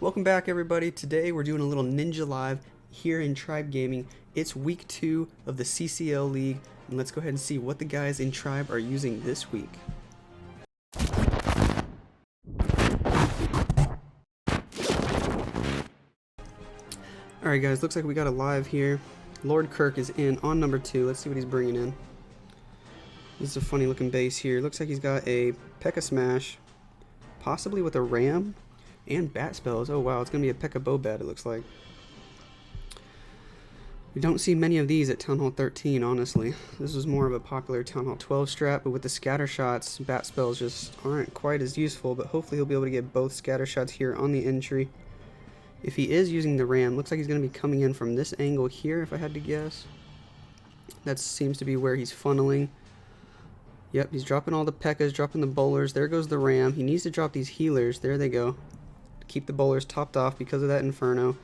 Welcome back, everybody. Today we're doing a little Ninja Live here in Tribe Gaming. It's week 2 of the CCL League, and let's go ahead and see what the guys in Tribe are using this week. Alright guys, looks like we got a live here. Lord Kirk is in on number 2. Let's see what he's bringing in. This is a funny looking base here. Looks like he's got a P.E.K.K.A. Smash, possibly with a Ram. And bat spells. Oh wow, it's going to be a P.E.K.K.A. Bobat, it looks like. We don't see many of these at Town Hall 13, honestly. This was more of a popular Town Hall 12 strat, but with the scatter shots, bat spells just aren't quite as useful, but hopefully he'll be able to get both scatter shots here on the entry. If he is using the Ram, looks like he's going to be coming in from this angle here, if I had to guess. That seems to be where he's funneling. Yep, he's dropping all the P.E.K.K.A.s, dropping the bowlers. There goes the Ram. He needs to drop these healers. There they go. Keep the bowlers topped off because of that Inferno.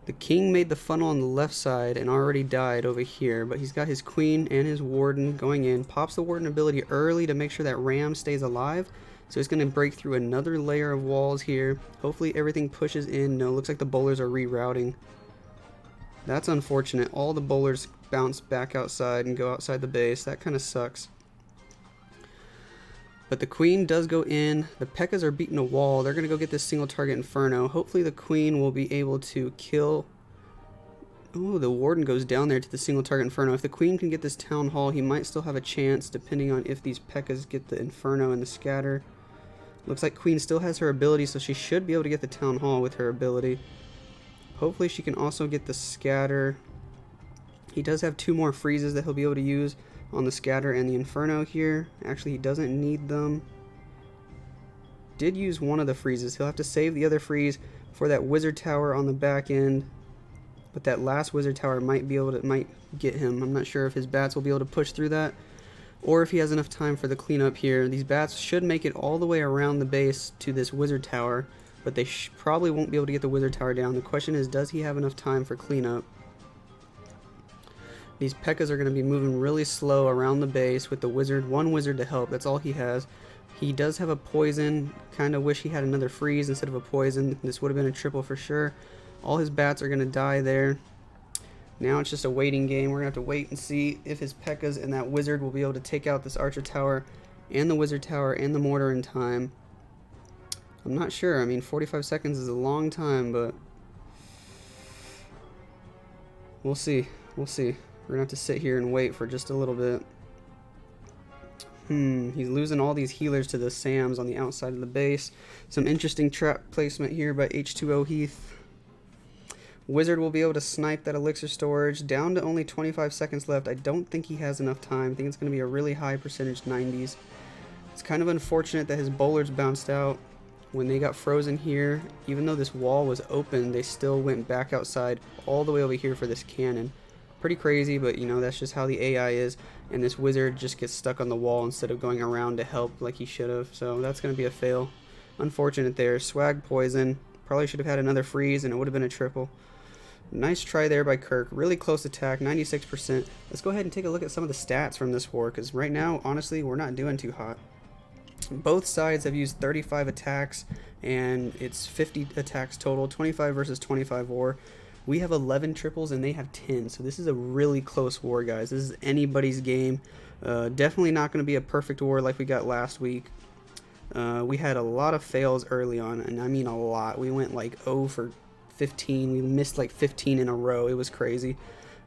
The king made the funnel on the left side and already died over here, but he's got his queen and his warden going in. Pops the warden ability early to make sure that Ram stays alive. So he's going to break through another layer of walls here. Hopefully everything pushes in. No, looks like the bowlers are rerouting. That's unfortunate. All the bowlers bounce back outside and go outside the base. That kind of sucks. But the queen does go in. The P.E.K.K.A.s are beating a wall. They're going to go get this single target Inferno. Hopefully the queen will be able to kill. Oh, the warden goes down there to the single target Inferno. If the queen can get this town hall, he might still have a chance depending on if these P.E.K.K.A.s get the Inferno and the scatter. Looks like queen still has her ability, so she should be able to get the town hall with her ability. Hopefully she can also get the scatter. He does have 2 more freezes that he'll be able to use on the scatter and the Inferno here. Actually, he doesn't need them. Did use one of the freezes. He'll have to save the other freeze for that wizard tower on the back end. But that last wizard tower might get him. I'm not sure if his bats will be able to push through that, or if he has enough time for the cleanup here. These bats should make it all the way around the base to this wizard tower, but they probably won't be able to get the wizard tower down. The question is, does he have enough time for cleanup? These P.E.K.K.A.s are going to be moving really slow around the base with the wizard, one wizard to help. That's all he has. He does have a poison. Kind of wish he had another freeze instead of a poison. This would have been a triple for sure. All his bats are going to die there. Now it's just a waiting game. We're going to have to wait and see if his P.E.K.K.A.s and that wizard will be able to take out this archer tower and the wizard tower and the mortar in time. I'm not sure. I mean, 45 seconds is a long time, but we'll see. We'll see. We're going to have to sit here and wait for just a little bit. He's losing all these healers to the Sams on the outside of the base. Some interesting trap placement here by H2O Heath. Wizard will be able to snipe that elixir storage. Down to only 25 seconds left. I don't think he has enough time. I think it's going to be a really high percentage 90s. It's kind of unfortunate that his bowlers bounced out when they got frozen here. Even though this wall was open, they still went back outside all the way over here for this cannon. Pretty crazy, but you know, that's just how the AI is, and this wizard just gets stuck on the wall instead of going around to help like he should have. So that's going to be a fail. Unfortunate there. Swag poison. Probably should have had another freeze and it would have been a triple. Nice try there by Kirk. Really close attack, 96%. Let's go ahead and take a look at some of the stats from this war, because right now, honestly, we're not doing too hot. Both sides have used 35 attacks, and it's 50 attacks total, 25 versus 25 war. We have 11 triples and they have 10, so this is a really close war, guys. This is anybody's game. Definitely not going to be a perfect war like we got last week. We had a lot of fails early on, and I mean a lot. We went like 0 for 15. We missed like 15 in a row. It was crazy.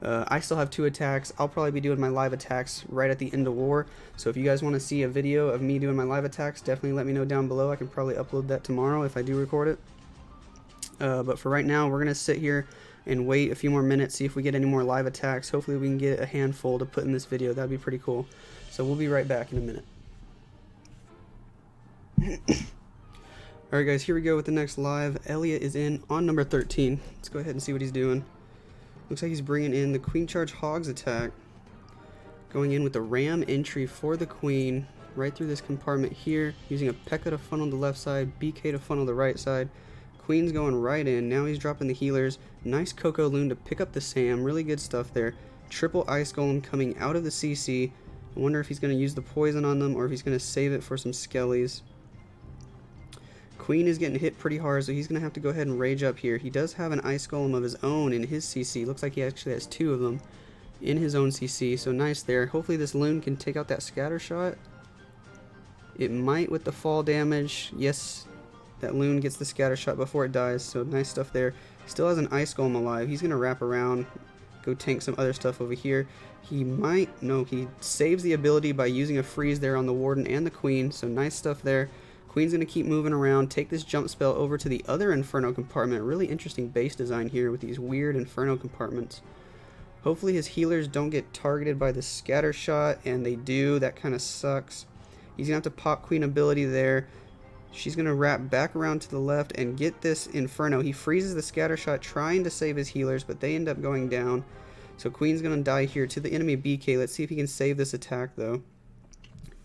I still have 2 attacks. I'll probably be doing my live attacks right at the end of war, so if you guys want to see a video of me doing my live attacks, definitely let me know down below. I can probably upload that tomorrow if I do record it. But for right now, we're going to sit here and wait a few more minutes, see if we get any more live attacks. Hopefully we can get a handful to put in this video. That'd be pretty cool. So we'll be right back in a minute. Alright guys, here we go with the next live. Elliot is in on number 13. Let's go ahead and see what he's doing. Looks like he's bringing in the Queen Charge Hogs attack. Going in with the Ram entry for the Queen. Right through this compartment here. Using a P.E.K.K.A. to funnel the left side. BK to funnel the right side. Queen's going right in. Now he's dropping the healers. Nice Coco Loon to pick up the Sam. Really good stuff there. Triple Ice Golem coming out of the CC. I wonder if he's going to use the poison on them or if he's going to save it for some skellies. Queen is getting hit pretty hard, so he's going to have to go ahead and rage up here. He does have an Ice Golem of his own in his CC. Looks like he actually has 2 of them in his own CC, so nice there. Hopefully this Loon can take out that scatter shot. It might with the fall damage. Yes, that Loon gets the scatter shot before it dies, so nice stuff there. Still has an Ice Golem alive. He's going to wrap around, go tank some other stuff over here. He might, no, he saves the ability by using a freeze there on the Warden and the Queen, so nice stuff there. Queen's going to keep moving around, take this jump spell over to the other Inferno compartment. Really interesting base design here with these weird Inferno compartments. Hopefully his healers don't get targeted by the scatter shot, and they do. That kind of sucks. He's going to have to pop Queen ability there. She's going to wrap back around to the left and get this Inferno. He freezes the scatter shot trying to save his healers, but they end up going down. So Queen's going to die here to the enemy BK. Let's see if he can save this attack, though.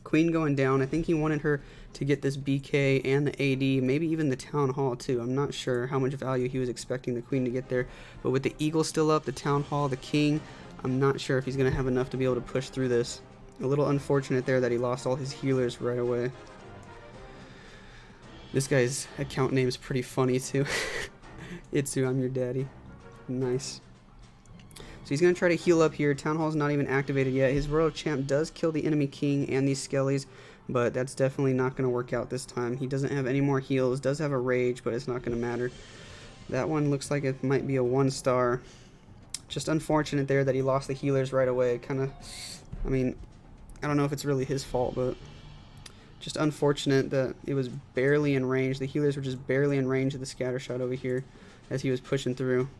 Queen going down. I think he wanted her to get this BK and the AD, maybe even the Town Hall too. I'm not sure how much value he was expecting the Queen to get there. But with the Eagle still up, the Town Hall, the King, I'm not sure if he's going to have enough to be able to push through this. A little unfortunate there that he lost all his healers right away. This guy's account name is pretty funny too. iTzu, I'm your daddy. Nice. So he's going to try to heal up here. Town Hall's not even activated yet. His Royal Champ does kill the enemy King and these Skellies, but that's definitely not going to work out this time. He doesn't have any more heals. Does have a Rage, but it's not going to matter. That one looks like it might be a 1-star. Just unfortunate there that he lost the healers right away. Kind of, I mean, I don't know if it's really his fault, but just unfortunate that it was barely in range. The healers were just barely in range of the scatter shot over here as he was pushing through.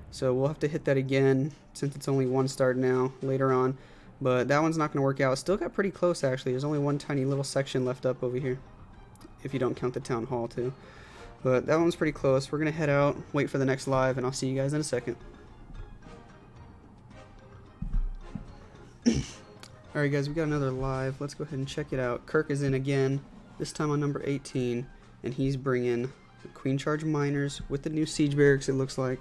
So we'll have to hit that again since it's only 1-star now later on. But that one's not going to work out. Still got pretty close actually. There's only one tiny little section left up over here, if you don't count the Town Hall too. But that one's pretty close. We're going to head out, wait for the next live, and I'll see you guys in a second. Alright guys, we got another live. Let's go ahead and check it out. Kirk is in again, this time on number 18, and he's bringing the Queen Charge Miners with the new Siege Barracks, it looks like.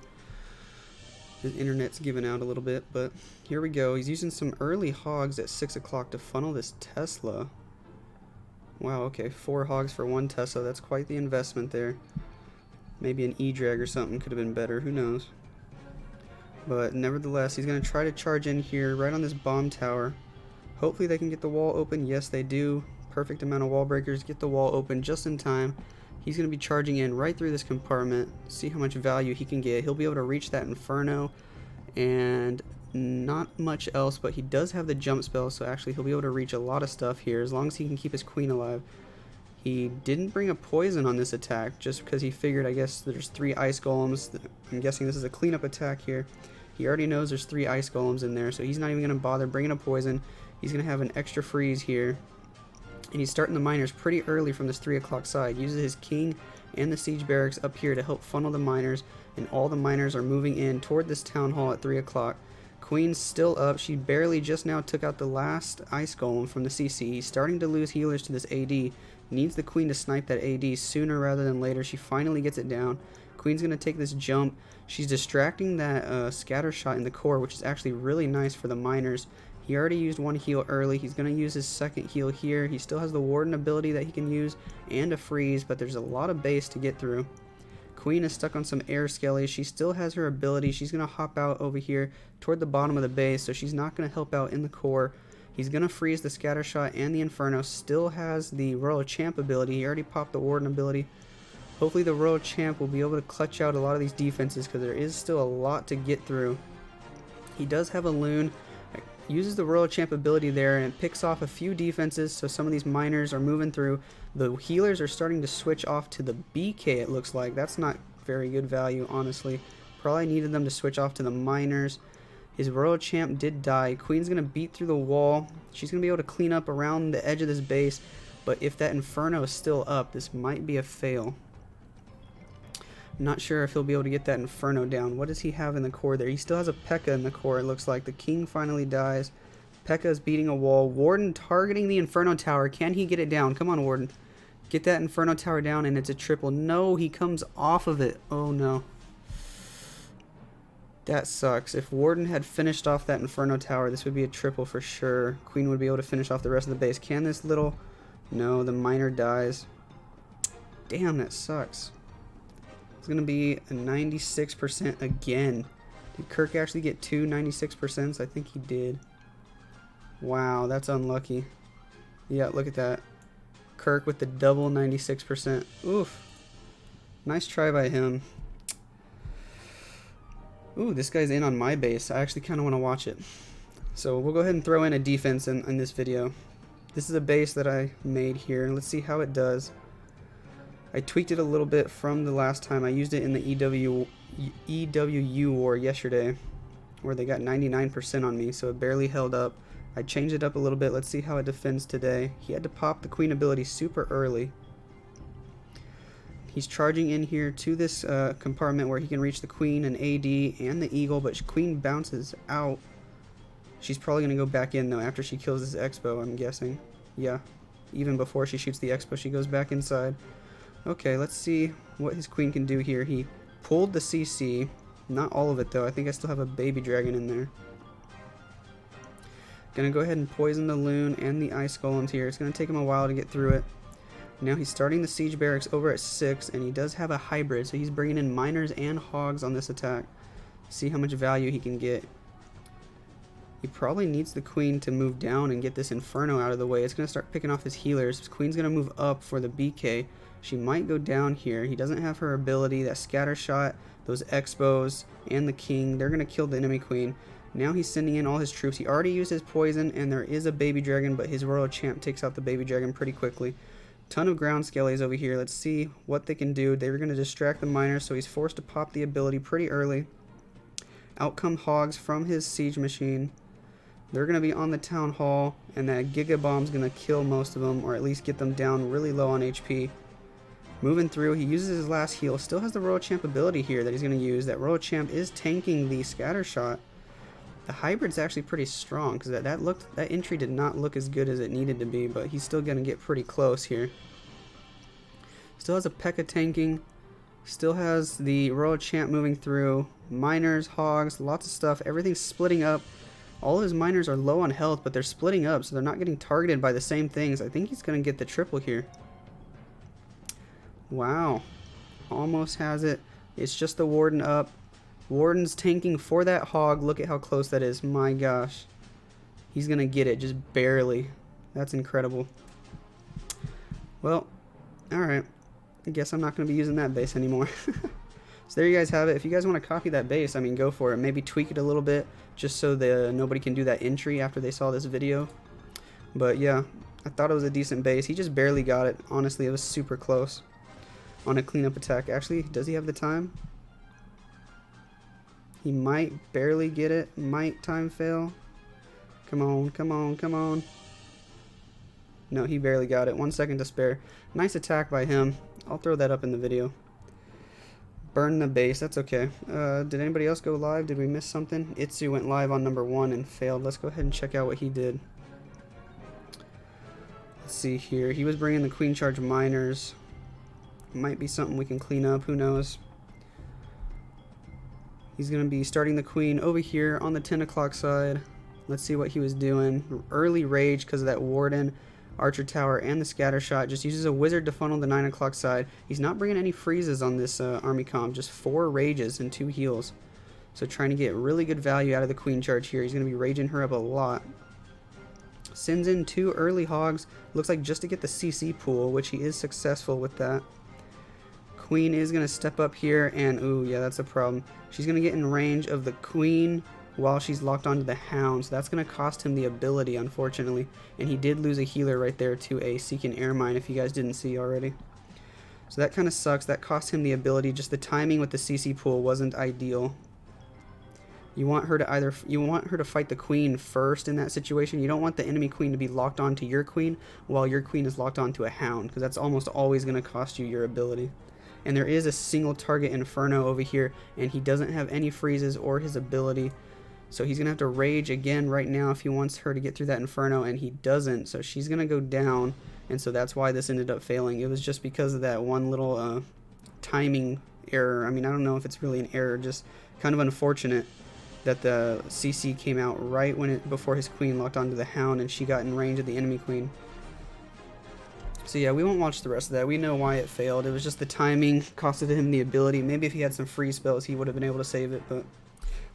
His internet's giving out a little bit, but here we go. He's using some early hogs at 6 o'clock to funnel this Tesla. Wow, okay, 4 hogs for 1 Tesla. That's quite the investment there. Maybe an E-Drag or something could have been better. Who knows? But nevertheless, he's going to try to charge in here right on this bomb tower. Hopefully they can get the wall open. Yes, they do. Perfect amount of wall breakers. Get the wall open just in time. He's going to be charging in right through this compartment. See how much value he can get. He'll be able to reach that Inferno and not much else, but he does have the jump spell, so actually he'll be able to reach a lot of stuff here as long as he can keep his Queen alive. He didn't bring a poison on this attack just because he figured, I guess, there's 3 Ice Golems. I'm guessing this is a cleanup attack here. He already knows there's 3 Ice Golems in there, so he's not even going to bother bringing a poison. He's going to have an extra freeze here. And he's starting the miners pretty early from this 3 o'clock side. Uses his King and the Siege Barracks up here to help funnel the miners. And all the miners are moving in toward this Town Hall at 3 o'clock. Queen's still up. She barely just now took out the last Ice Golem from the CC. He's starting to lose healers to this AD. Needs the Queen to snipe that AD sooner rather than later. She finally gets it down. Queen's going to take this jump. She's distracting that scatter shot in the core, which is actually really nice for the miners. He already used 1 heal early. He's going to use his 2nd heal here. He still has the Warden ability that he can use and a freeze, but there's a lot of base to get through. Queen is stuck on some air skellies. She still has her ability. She's going to hop out over here toward the bottom of the base, so she's not going to help out in the core. He's going to freeze the scatter shot and the Inferno. Still has the Royal Champ ability. He already popped the Warden ability. Hopefully the Royal Champ will be able to clutch out a lot of these defenses because there is still a lot to get through. He does have a Loon. Uses the Royal Champ ability there and it picks off a few defenses, so some of these miners are moving through. The healers are starting to switch off to the BK, it looks like. That's not very good value, honestly. Probably needed them to switch off to the miners. His Royal Champ did die. Queen's going to beat through the wall. She's going to be able to clean up around the edge of this base, but if that Inferno is still up, this might be a fail. Not sure if he'll be able to get that Inferno down. What does he have in the core there? He still has a P.E.K.K.A. in the core, it looks like. The King finally dies. P.E.K.K.A. is beating a wall. Warden targeting the Inferno Tower. Can he get it down? Come on, Warden. Get that Inferno Tower down, and it's a triple. No, he comes off of it. Oh, no. That sucks. If Warden had finished off that Inferno Tower, this would be a triple for sure. Queen would be able to finish off the rest of the base. Can this little... No, the miner dies. Damn, that sucks. It's going to be a 96% again. Did Kirk actually get two 96%? I think he did. Wow, that's unlucky. Yeah, look at that. Kirk with the double 96%. Oof. Nice try by him. Ooh, this guy's in on my base. I actually kind of want to watch it. So we'll go ahead and throw in a defense in this video. This is a base that I made here. Let's see how it does. I tweaked it a little bit from the last time. I used it in the EWU war yesterday, where they got 99% on me, so it barely held up. I changed it up a little bit. Let's see how it defends today. He had to pop the queen ability super early. He's charging in here to this compartment where he can reach the queen and AD and the eagle, but queen bounces out. She's probably going to go back in, though, after she kills this expo, I'm guessing. Yeah, even before she shoots the expo, she goes back inside. Okay, let's see what his queen can do here. He pulled the CC. Not all of it, though. I think I still have a baby dragon in there. Gonna go ahead and poison the loon and the ice golems here. It's gonna take him a while to get through it. Now he's starting the siege barracks over at 6, and he does have a hybrid, so he's bringing in miners and hogs on this attack. See how much value he can get. He probably needs the queen to move down and get this inferno out of the way. It's gonna start picking off his healers. His queen's gonna move up for the BK. She might go down here. He doesn't have her ability. That scatter shot, those expos, and the king, they're gonna kill the enemy queen. Now he's sending in all his troops. He already used his poison, and there is a baby dragon, but his royal champ takes out the baby dragon pretty quickly. Ton of ground skellies over here. Let's see what they can do. They were going to distract the miners, so he's forced to pop the ability pretty early. Out come hogs from his siege machine. They're going to be on the town hall, and that giga bomb's going to kill most of them, or at least get them down really low on HP. Moving through, he uses his last heal. Still has the royal champ ability here that he's going to use. That royal champ is tanking the scatter shot. The hybrid's actually pretty strong, because that entry did not look as good as it needed to be, but he's still going to get pretty close here. Still has a P.E.K.K.A tanking. Still has the royal champ moving through. Miners, hogs, lots of stuff. Everything's splitting up. All of his miners are low on health, but they're splitting up, so they're not getting targeted by the same things. I think he's going to get the triple here. Wow. Almost has it. It's just the warden up. Warden's tanking for that hog. Look at how close that is. My gosh. He's going to get it, just barely. That's incredible. Well, alright. I guess I'm not going to be using that base anymore. So there you guys have it. If you guys want to copy that base, I mean, go for it. Maybe tweak it a little bit, just so nobody can do that entry after they saw this video. But yeah, I thought it was a decent base. He just barely got it. Honestly, it was super close on a cleanup attack. Actually, does he have the time? He might barely get it. Might time fail. Come on, come on, come on. No, he barely got it. 1 second to spare. Nice attack by him. I'll throw that up in the video. Burn the base. That's okay. Did anybody else go live? Did we miss something? iTzu went live on number 1 and failed. Let's go ahead and check out what he did. Let's see here. He was bringing the queen charge miners. Might be something we can clean up. Who knows? He's going to be starting the queen over here on the 10 o'clock side. Let's see what he was doing. Early rage because of that warden, archer tower, and the scatter shot. Just uses a wizard to funnel the 9 o'clock side. He's not bringing any freezes on this army comp. Just 4 rages and 2 heals. So trying to get really good value out of the queen charge here. He's going to be raging her up a lot. Sends in 2 early hogs. Looks like just to get the CC pool, which he is successful with that. Queen is going to step up here, and ooh, yeah, that's a problem. She's going to get in range of the queen while she's locked onto the hound, so that's going to cost him the ability, unfortunately. And he did lose a healer right there to a Seeking Air Mine, if you guys didn't see already. So that kind of sucks. That cost him the ability. Just the timing with the CC pool wasn't ideal. You want her to fight the queen first in that situation. You don't want the enemy queen to be locked onto your queen while your queen is locked onto a hound, because that's almost always going to cost you your ability. And there is a single target inferno over here, and he doesn't have any freezes or his ability. So he's going to have to rage again right now if he wants her to get through that inferno, and he doesn't. So she's going to go down, and so that's why this ended up failing. It was just because of that one little timing error. I mean, I don't know if it's really an error, just kind of unfortunate that the CC came out right before his queen locked onto the hound, and she got in range of the enemy queen. So yeah, we won't watch the rest of that. We know why it failed. It was just the timing costed him the ability. Maybe if he had some free spells, he would have been able to save it. But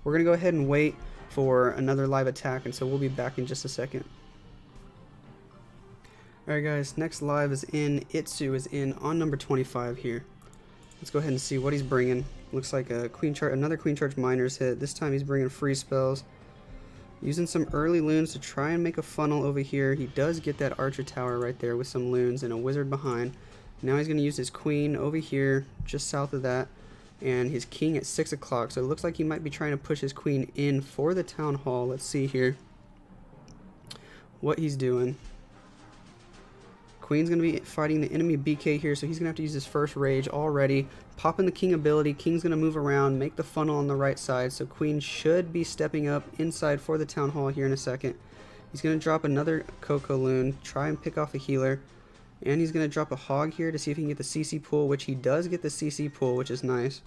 we're going to go ahead and wait for another live attack, and so we'll be back in just a second. Alright guys, next live is in. iTzu is in on number 25 here. Let's go ahead and see what he's bringing. Looks like a another Queen Charge Miners hit. This time he's bringing free spells. Using some early loons to try and make a funnel over here. He does get that Archer Tower right there with some loons and a wizard behind. Now he's going to use his Queen over here, just south of that, and his King at 6 o'clock. So it looks like he might be trying to push his Queen in for the Town Hall. Let's see here what he's doing. Queen's going to be fighting the enemy BK here, so he's going to have to use his first rage already. Popping the King ability. King's going to move around, make the funnel on the right side, so Queen should be stepping up inside for the Town Hall here in a second. He's going to drop another Coco Loon, try and pick off a healer, and he's going to drop a Hog here to see if he can get the CC pool, which he does get the CC pool, which is nice.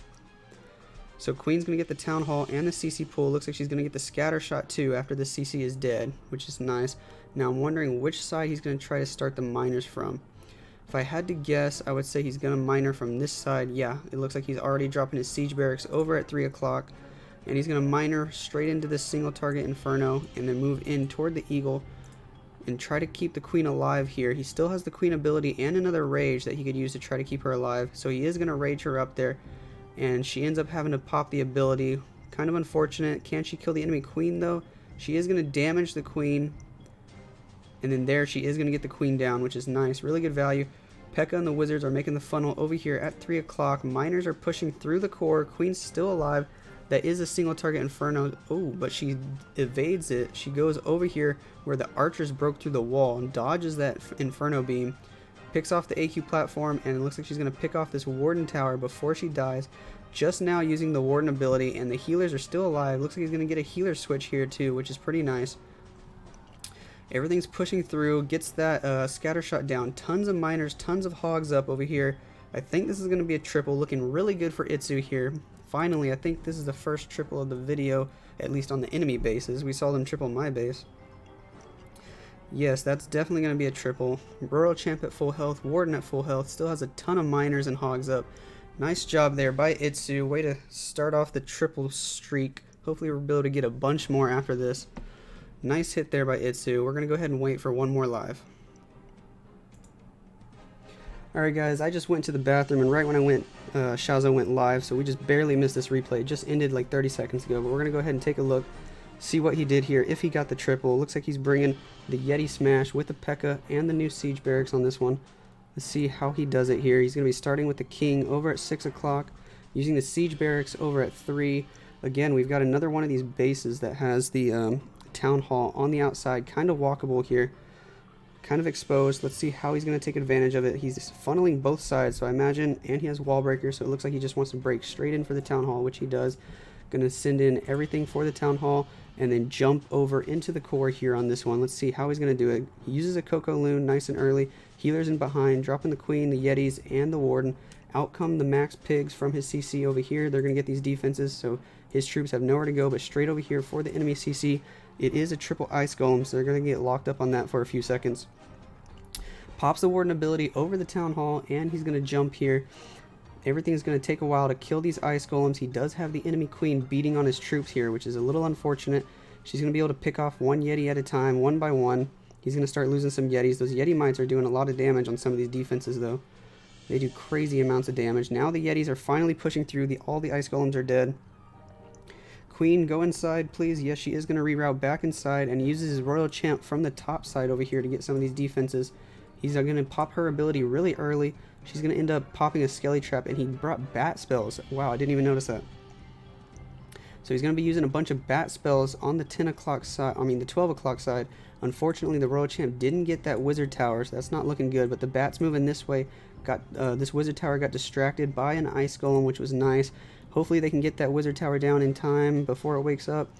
So Queen's going to get the Town Hall and the CC pool. Looks like she's going to get the Scatter Shot too after the CC is dead, which is nice. Now I'm wondering which side he's going to try to start the miners from. If I had to guess, I would say he's going to miner from this side. Yeah, it looks like he's already dropping his Siege Barracks over at 3 o'clock. And he's going to miner straight into this single target Inferno and then move in toward the Eagle and try to keep the Queen alive here. He still has the Queen ability and another Rage that he could use to try to keep her alive. So he is going to Rage her up there. And she ends up having to pop the ability. Kind of unfortunate. Can she kill the enemy Queen though? She is going to damage the Queen. And then there she is going to get the Queen down, which is nice. Really good value. P.E.K.K.A and the Wizards are making the funnel over here at 3 o'clock. Miners are pushing through the core. Queen's still alive. That is a single target Inferno. Oh, but she evades it. She goes over here where the archers broke through the wall and dodges that Inferno beam. Picks off the AQ platform, and it looks like she's going to pick off this Warden Tower before she dies. Just now using the Warden ability, and the healers are still alive. Looks like he's going to get a healer switch here too, which is pretty nice. Everything's pushing through, gets that scatter shot down. Tons of miners, tons of hogs up over here. I think this is going to be a triple, looking really good for iTzu here. Finally, I think this is the first triple of the video, at least on the enemy bases. We saw them triple my base. Yes, that's definitely going to be a triple. Royal Champ at full health, Warden at full health, still has a ton of miners and hogs up. Nice job there by iTzu. Way to start off the triple streak. Hopefully we'll be able to get a bunch more after this. Nice hit there by iTzu. We're going to go ahead and wait for one more live. Alright guys, I just went to the bathroom, and right when I went, Shaozo went live, so we just barely missed this replay. It just ended like 30 seconds ago, but we're going to go ahead and take a look, see what he did here, if he got the triple. Looks like he's bringing the Yeti Smash with the P.E.K.K.A and the new Siege Barracks on this one. Let's see how he does it here. He's going to be starting with the King over at 6 o'clock, using the Siege Barracks over at 3. Again, we've got another one of these bases that has the Town Hall on the outside, kind of walkable here, kind of exposed. Let's see how he's going to take advantage of it. He's funneling both sides, so I imagine, and he has wall breaker, so it looks like he just wants to break straight in for the Town Hall, which he does. Going to send in everything for the Town Hall and then jump over into the core here on this one. Let's see how he's going to do it. He uses a Coco Loon nice and early, healers in behind, dropping the Queen, the Yetis, and the Warden. Out come the Max Pigs from his CC over here. They're going to get these defenses, so his troops have nowhere to go but straight over here for the enemy CC. It is a triple Ice Golem, so they're going to get locked up on that for a few seconds. Pops the Warden ability over the Town Hall, and he's going to jump here. Everything's going to take a while to kill these Ice Golems. He does have the enemy Queen beating on his troops here, which is a little unfortunate. She's going to be able to pick off one Yeti at a time, one by one. He's going to start losing some Yetis. Those Yeti mites are doing a lot of damage on some of these defenses, though. They do crazy amounts of damage. Now the Yetis are finally pushing through. All the Ice Golems are dead. Queen, go inside, please. Yes, she is going to reroute back inside and uses his Royal Champ from the top side over here to get some of these defenses. He's going to pop her ability really early. She's going to end up popping a Skelly Trap, and he brought bat spells. Wow, I didn't even notice that. So he's going to be using a bunch of bat spells on the 10 o'clock side, the 12 o'clock side. Unfortunately, the Royal Champ didn't get that Wizard Tower, so that's not looking good, but the bats moving this way. This Wizard Tower got distracted by an Ice Golem, which was nice. Hopefully they can get that Wizard Tower down in time before it wakes up.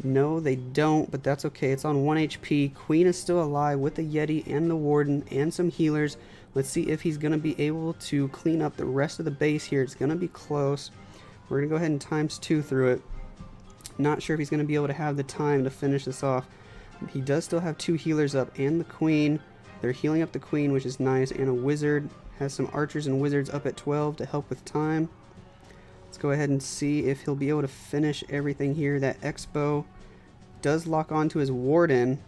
No, they don't, but that's okay. It's on 1 HP. Queen is still alive with the Yeti and the Warden and some healers. Let's see if he's going to be able to clean up the rest of the base here. It's going to be close. We're going to go ahead and ×2 through it. Not sure if he's going to be able to have the time to finish this off. He does still have 2 healers up and the Queen. They're healing up the queen, which is nice, and a wizard. Has some archers and wizards up at 12 to help with time. Let's go ahead and see if he'll be able to finish everything here. That X-bow does lock onto his warden.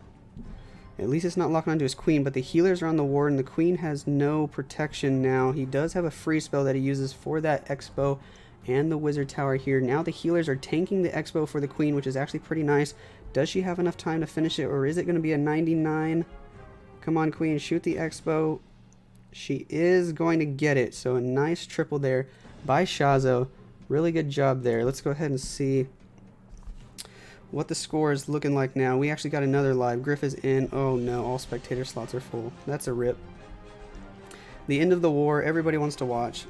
At least it's not locking onto his queen, but the healers are on the warden. The queen has no protection now. He does have a free spell that he uses for that X-bow and the wizard tower here. Now the healers are tanking the X-bow for the queen, which is actually pretty nice. Does she have enough time to finish it, or is it going to be a 99? Come on, queen, shoot the X-bow. She is going to get it, so a nice triple there by Shazo. Really good job there. Let's go ahead and see what the score is looking like now. We actually got another live. Griff is in. Oh no, all spectator slots are full. That's a rip. The end of the war. Everybody wants to watch.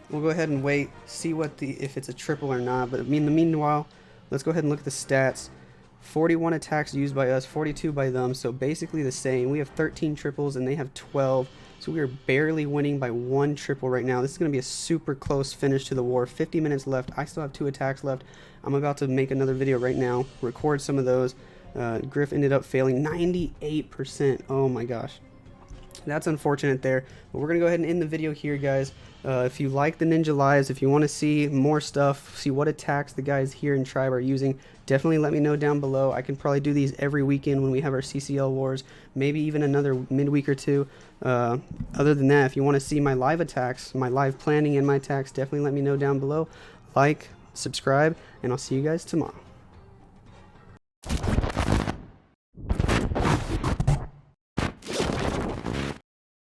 We'll go ahead and wait, see what if it's a triple or not. But in the meanwhile, let's go ahead and look at the stats. 41 attacks used by us, 42 by them, so basically the same. We have 13 triples and they have 12, so we are barely winning by 1 triple right now. This is going to be a super close finish to the war. 50 minutes left. I still have 2 attacks left. I'm about to make another video right now, record some of those. Griff ended up failing 98%. Oh my gosh. That's unfortunate there, but we're going to go ahead and end the video here, guys. If you like the Ninja Lives, if you want to see more stuff, see what attacks the guys here in Tribe are using, definitely let me know down below. I can probably do these every weekend when we have our CCL wars, maybe even another midweek or two. Other than that, if you want to see my live attacks, my live planning and my attacks, definitely let me know down below. Like, subscribe, and I'll see you guys tomorrow.